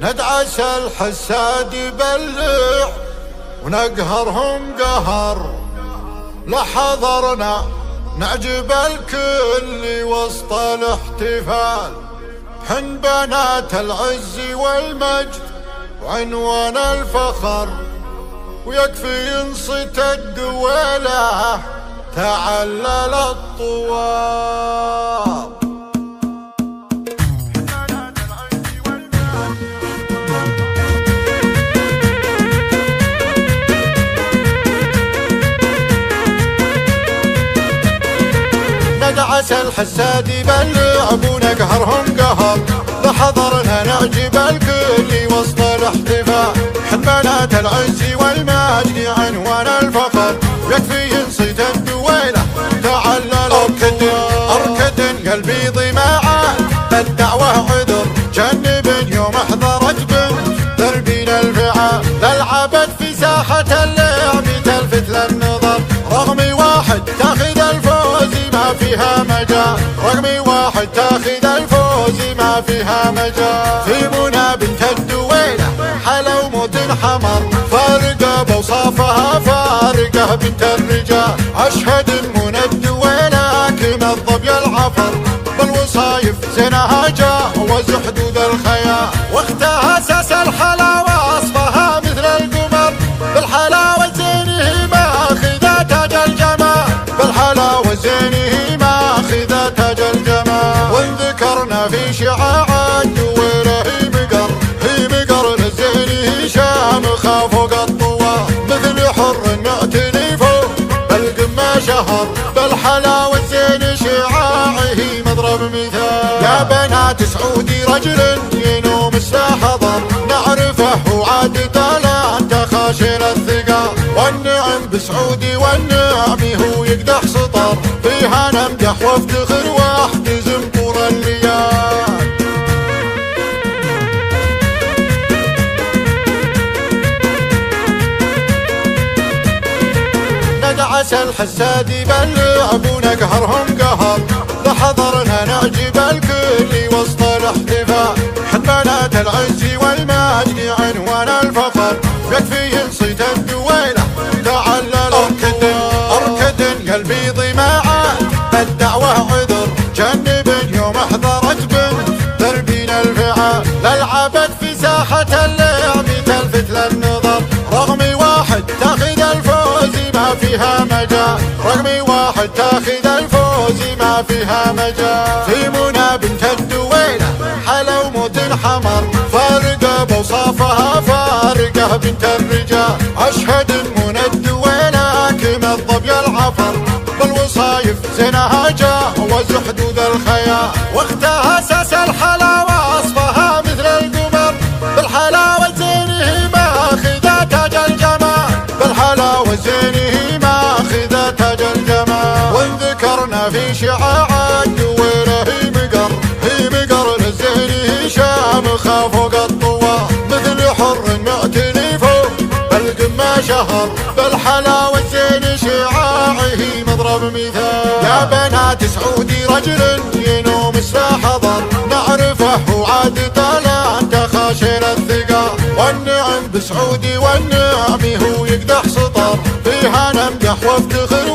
ندعس الحساد يبلع ونقهرهم قهر، لحضرنا نعجب الكل وسط الاحتفال، حن بنات العز والمجد وعنوان الفخر، ويكفي ينصت الدولة تعلل الطوال. ندعس الحساد يبلع ونقهرهم قهر، لحضرنا نعجب الكل وسط الاحتفال، حن بنات العز والمجد عنوان الفخر، يكفي ينصت الدويلة تعلل أركد قلبي ضماعات الدعوة عذر، جنب يوم احضرت بنت دربنا الفعال، للعبت في ساحة اللعب تلفت للنظر، رغم واحد تاخذ الفوز ما فيها مجال، رقم واحد تاخذ الفوز ما فيها مجال، في منى بنت الدويلة حلو موت حمر، فارقة بوصافها فارقة بنت الرجال، أشهد منى الدويلة كما الظبي العفر، بالوصايف زينها جاوز حدود الخيال، واختها اساس الحلاوة وصفها مثل القمر، بالحلاوة زينه ماخذة تاج الجمال، بالحلاوة زينه ماخذة تاج الجمال، وانذكرنا في شعاع الدويلة هي مقر لزينه شامخة فوق الطوال، مثل حر معتني فوق القمة شهر، بالحلاوة زين شعاعه مضرب مثال، يا بنات سعودي رجل ينوم الساحضر، نعرفه وعادته لا انت خاشن الثقال، والنعم بسعودي والنعم هو يقدح سطر، فيها نمدح وافتخر واحتزم طول الليال. ندعس الحساد يبلع ونقهرهم قهر، لحضرنا نعجب الكل وسط الاحتفال، حن بنات العز والمجد عنوان الفخر، يكفي ينصت الدويلة تعلل أركد قلبي ضماعات الدعوة عذر، جنب يوم احضرت بنت دربنا الفعال، للعبت في ساحة اللعب تلفت للنظر، رغم واحد تاخذ الفوز ما فيها مجال، رقم واحد تاخذ الفوز ما فيها مجال، في منى بنت الدويلة حلو موت حمر، فارقة بوصافها فارقة بنت الرجال، أشهد منى الدويلة كما الظبي العفر، بالوصايف زينها جاوز حدود الخيال، واختها اساس الحلاوة وصفها مثل القمر، بالحلاوة زينه ماخذة تاج الجمال، بالحلاوة زينه ماخذة تاج الجمال، وانذكرنا في شعاع الدويلة هي مقر لزينه شامخة فوق الطوال، مثل حر معتني فوق القمة شهر، بالحلاوة زين شعاعه مضرب مثال، يا بنات سعودي رجل ينوم الساحضر، نعرفه وعادته لا انت خاشن الثقال، والنعم بسعودي والنعم هو يقدح سطر، فيها نمدح وافتخر